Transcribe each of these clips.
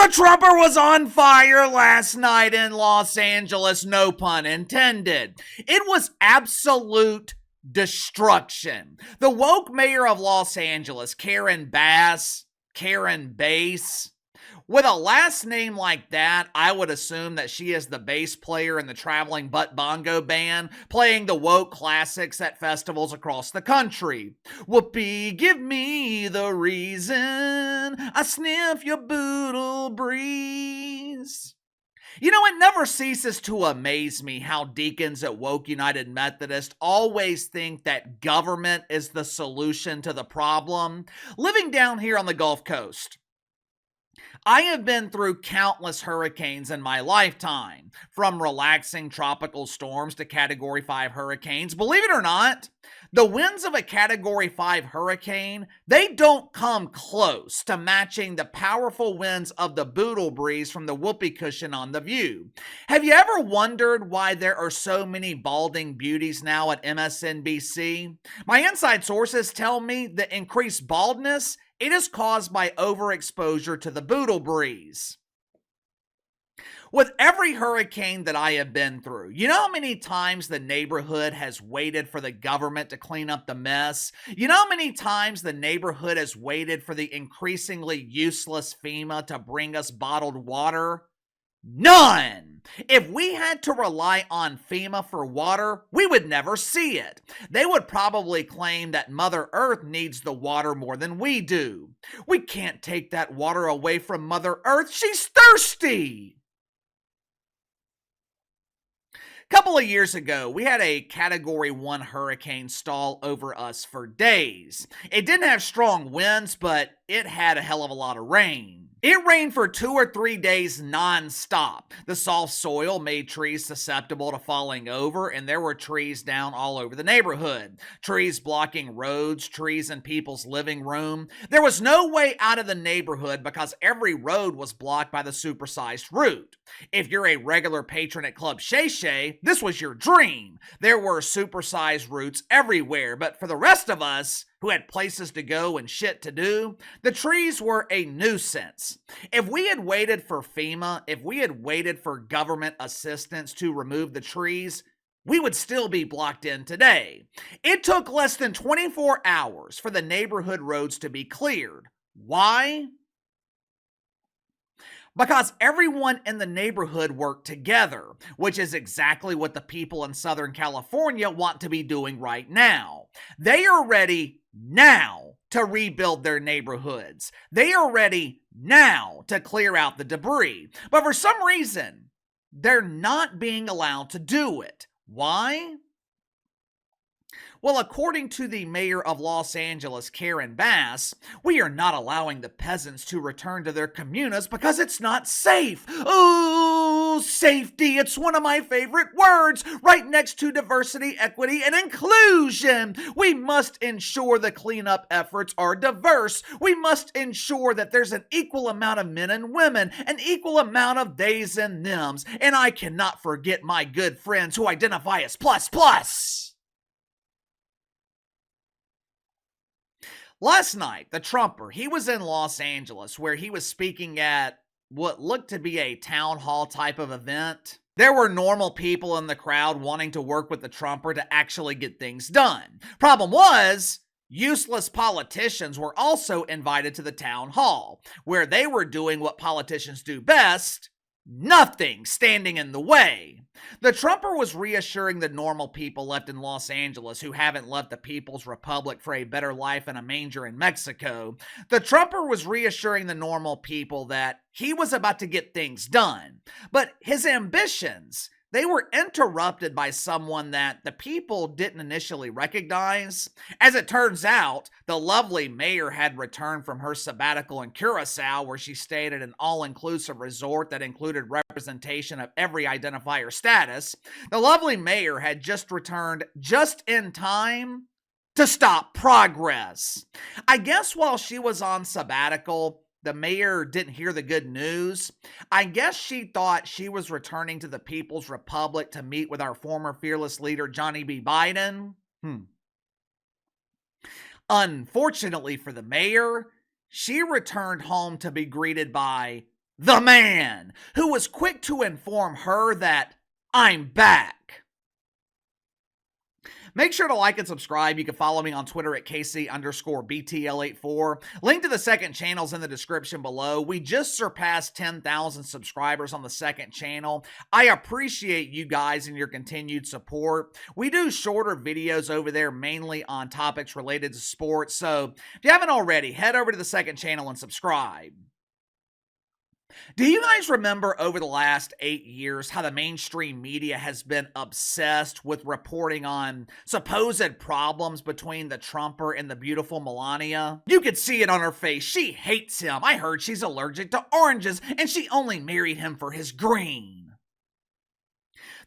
The Trumper was on fire last night in Los Angeles, no pun intended. It was absolute destruction. The woke mayor of Los Angeles, Karen Bass, with a last name like that, I would assume that she is the bass player in the traveling butt bongo band, playing the woke classics at festivals across the country. Whoopee, give me the reason I sniff your boodle breeze. You know, it never ceases to amaze me how deacons at Woke United Methodist always think that government is the solution to the problem. Living down here on the Gulf Coast, I have been through countless hurricanes in my lifetime, from relaxing tropical storms to Category 5 hurricanes. Believe it or not, the winds of a Category 5 hurricane, they don't come close to matching the powerful winds of the boodle breeze from the whoopee cushion on The View. Have you ever wondered why there are so many balding beauties now at MSNBC? My inside sources tell me the increased baldness, it is caused by overexposure to the boodle breeze. With every hurricane that I have been through, you know how many times the neighborhood has waited for the government to clean up the mess? You know how many times the neighborhood has waited for the increasingly useless FEMA to bring us bottled water? None! If we had to rely on FEMA for water, we would never see it. They would probably claim that Mother Earth needs the water more than we do. We can't take that water away from Mother Earth. She's thirsty! A couple of years ago, we had a Category 1 hurricane stall over us for days. It didn't have strong winds, but it had a hell of a lot of rain. It rained for 2 or 3 days non-stop. The soft soil made trees susceptible to falling over, and there were trees down all over the neighborhood. Trees blocking roads, trees in people's living room. There was no way out of the neighborhood because every road was blocked by the supersized route. If you're a regular patron at Club Shay Shay, this was your dream. There were supersized routes everywhere, but for the rest of us, who had places to go and shit to do, the trees were a nuisance. If we had waited for FEMA, if we had waited for government assistance to remove the trees, we would still be blocked in today. It took less than 24 hours for the neighborhood roads to be cleared. Why? Because everyone in the neighborhood worked together, which is exactly what the people in Southern California want to be doing right now. They are ready now to rebuild their neighborhoods. They are ready now to clear out the debris. But for some reason, they're not being allowed to do it. Why? Well, according to the mayor of Los Angeles, Karen Bass, we are not allowing the peasants to return to their communas because it's not safe. Oh, safety. It's one of my favorite words, right next to diversity, equity, and inclusion. We must ensure the cleanup efforts are diverse. We must ensure that there's an equal amount of men and women, an equal amount of theys and thems. And I cannot forget my good friends who identify as plus plus. Last night, the Trumper, he was in Los Angeles where he was speaking at what looked to be a town hall type of event. There were normal people in the crowd wanting to work with the Trumper to actually get things done. Problem was, useless politicians were also invited to the town hall, where they were doing what politicians do best: nothing standing in the way. The Trumper was reassuring the normal people left in Los Angeles who haven't left the People's Republic for a better life in a manger in Mexico. The Trumper was reassuring the normal people that he was about to get things done. But his ambitions, they were interrupted by someone that the people didn't initially recognize. As it turns out, the lovely mayor had returned from her sabbatical in Curacao, where she stayed at an all-inclusive resort that included representation of every identifier status. The lovely mayor had just returned just in time to stop progress. I guess while she was on sabbatical, the mayor didn't hear the good news. I guess she thought she was returning to the People's Republic to meet with our former fearless leader, Johnny B. Biden. Unfortunately for the mayor, she returned home to be greeted by the man who was quick to inform her that I'm back. Make sure to like and subscribe. You can follow me on Twitter at KC_BTL84. Link to the second channel's in the description below. We just surpassed 10,000 subscribers on the second channel. I appreciate you guys and your continued support. We do shorter videos over there, mainly on topics related to sports. So if you haven't already, head over to the second channel and subscribe. Do you guys remember over the last 8 years how the mainstream media has been obsessed with reporting on supposed problems between the Trumper and the beautiful Melania? You could see it on her face. She hates him. I heard she's allergic to oranges and she only married him for his green.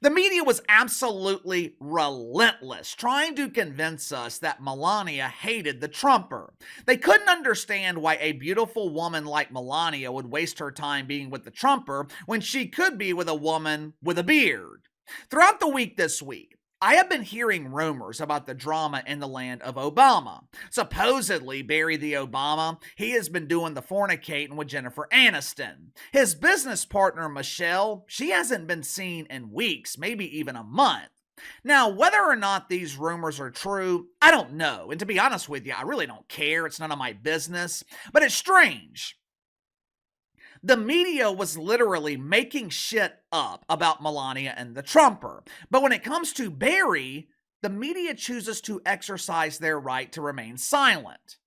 The media was absolutely relentless, trying to convince us that Melania hated the Trumper. They couldn't understand why a beautiful woman like Melania would waste her time being with the Trumper when she could be with a woman with a beard. Throughout the week this week, I have been hearing rumors about the drama in the land of Obama. Supposedly, Barry the Obama, he has been doing the fornicating with Jennifer Aniston. His business partner, Michelle, she hasn't been seen in weeks, maybe even a month. Now, whether or not these rumors are true, I don't know. And to be honest with you, I really don't care. It's none of my business. But it's strange. The media was literally making shit up about Melania and the Trumper. But when it comes to Barry, the media chooses to exercise their right to remain silent.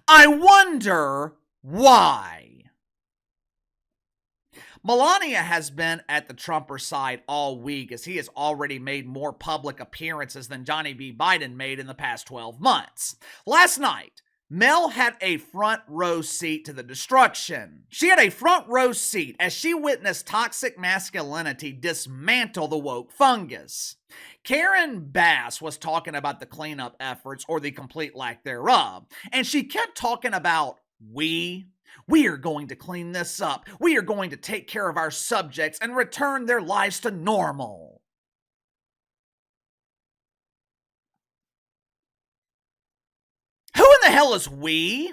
I wonder why. Melania has been at the Trumper side all week as he has already made more public appearances than Johnny B. Biden made in the past 12 months. Last night, Mel had a front row seat to the destruction. She had a front row seat as she witnessed toxic masculinity dismantle the woke fungus. Karen Bass was talking about the cleanup efforts, or the complete lack thereof, and she kept talking about we are going to clean this up. We are going to take care of our subjects and return their lives to normal. Who in the hell is we?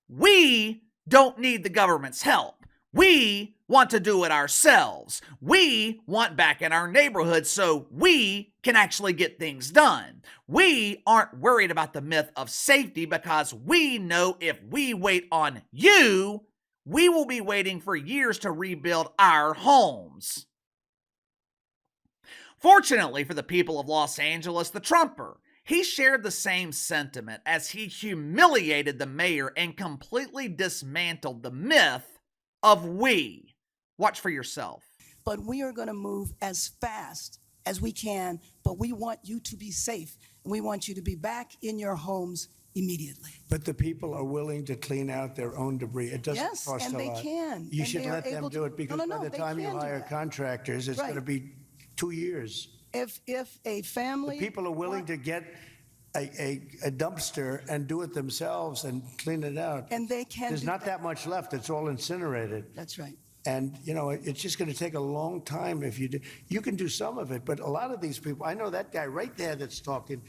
We don't need the government's help. We want to do it ourselves. We want back in our neighborhood so we can actually get things done. We aren't worried about the myth of safety because we know if we wait on you, we will be waiting for years to rebuild our homes. Fortunately for the people of Los Angeles, the Trumper, he shared the same sentiment as he humiliated the mayor and completely dismantled the myth of we. Watch for yourself. But we are going to move as fast as we can, but we want you to be safe, and we want you to be back in your homes immediately. But the people are willing to clean out their own debris. It doesn't cost a lot. Yes, and they can. You should let them do it because by the time you hire contractors, it's going to be 2 years. If a family... The people are willing to get a dumpster and do it themselves and clean it out. And they can. There's not that much left. It's all incinerated. That's right. And, you know, it's just going to take a long time if you do. You can do some of it, but a lot of these people, I know that guy right there that's talking.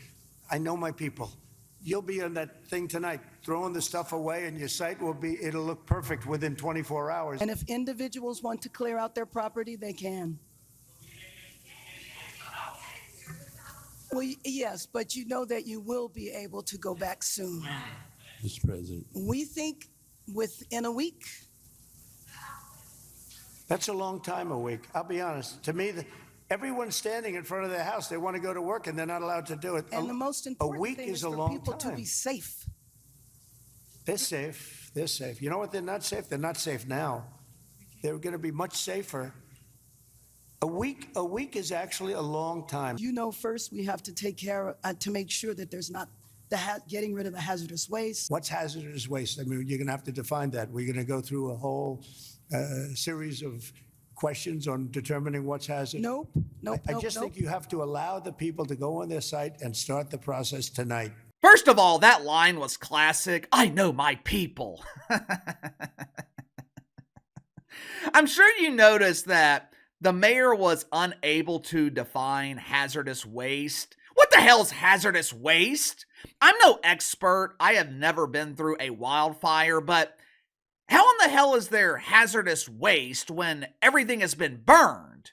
I know my people. You'll be on that thing tonight, throwing the stuff away, and your site it'll look perfect within 24 hours. And if individuals want to clear out their property, they can. Well, yes, but you know that you will be able to go back soon. Mr. President. We think within a week. That's a long time, a week. I'll be honest. To me, everyone's standing in front of their house. They want to go to work, and they're not allowed to do it. And the most important thing is for people to be safe. They're safe. They're safe. You know what? They're not safe. They're not safe now. They're going to be much safer. A week is actually a long time. You know, first we have to take care of, to make sure that there's not getting rid of the hazardous waste. What's hazardous waste? I mean, you're going to have to define that. We're going to go through a whole series of questions on determining what's hazardous. Nope. I just think you have to allow the people to go on their site and start the process tonight. First of all, that line was classic. I know my people. I'm sure you noticed that the mayor was unable to define hazardous waste. What the hell's hazardous waste? I'm no expert. I have never been through a wildfire, but How in the hell is there hazardous waste when everything has been burned?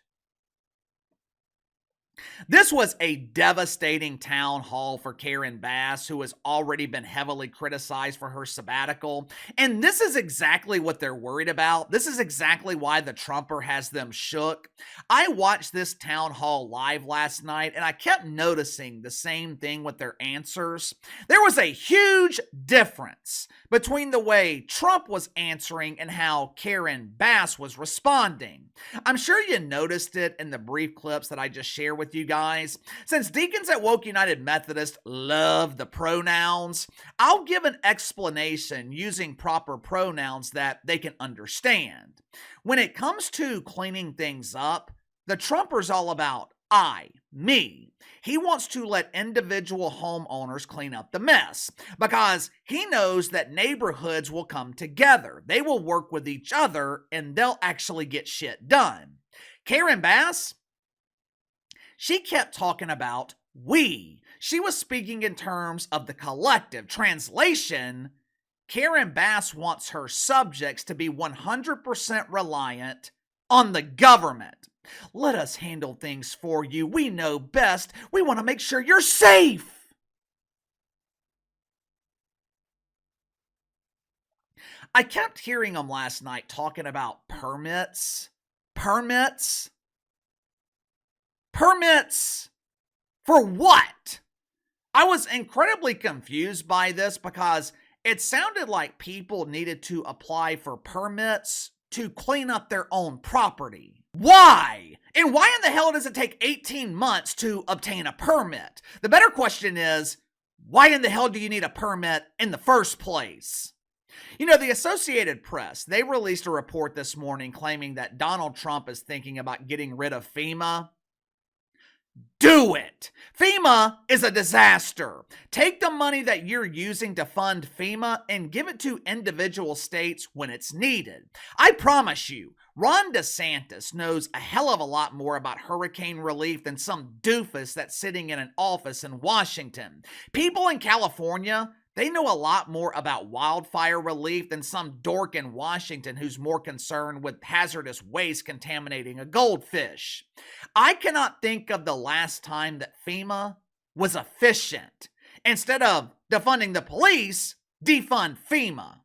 This was a devastating town hall for Karen Bass, who has already been heavily criticized for her sabbatical. And this is exactly what they're worried about. This is exactly why the Trumper has them shook. I watched this town hall live last night, and I kept noticing the same thing with their answers. There was a huge difference between the way Trump was answering and how Karen Bass was responding. I'm sure you noticed it in the brief clips that I just shared with you guys. Since deacons at Woke United Methodist love the pronouns, I'll give an explanation using proper pronouns that they can understand. When it comes to cleaning things up, the Trumper's all about I, me. He wants to let individual homeowners clean up the mess because he knows that neighborhoods will come together. They will work with each other and they'll actually get shit done. Karen Bass, she kept talking about we. She was speaking in terms of the collective. Translation, Karen Bass wants her subjects to be 100% reliant on the government. Let us handle things for you. We know best. We want to make sure you're safe. I kept hearing them last night talking about permits. Permits? Permits for what? I was incredibly confused by this because it sounded like people needed to apply for permits to clean up their own property. Why? And why in the hell does it take 18 months to obtain a permit? The better question is, why in the hell do you need a permit in the first place? You know, the Associated Press, they released a report this morning claiming that Donald Trump is thinking about getting rid of FEMA. Do it! FEMA is a disaster. Take the money that you're using to fund FEMA and give it to individual states when it's needed. I promise you, Ron DeSantis knows a hell of a lot more about hurricane relief than some doofus that's sitting in an office in Washington. People in California, they know a lot more about wildfire relief than some dork in Washington who's more concerned with hazardous waste contaminating a goldfish. I cannot think of the last time that FEMA was efficient. Instead of defunding the police, defund FEMA.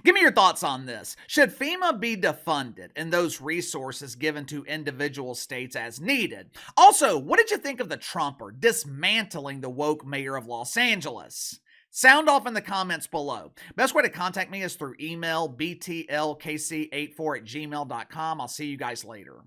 Give me your thoughts on this. Should FEMA be defunded and those resources given to individual states as needed? Also, what did you think of the Trumper dismantling the woke mayor of Los Angeles? Sound off in the comments below. Best way to contact me is through email, btlkc84@gmail.com. I'll see you guys later.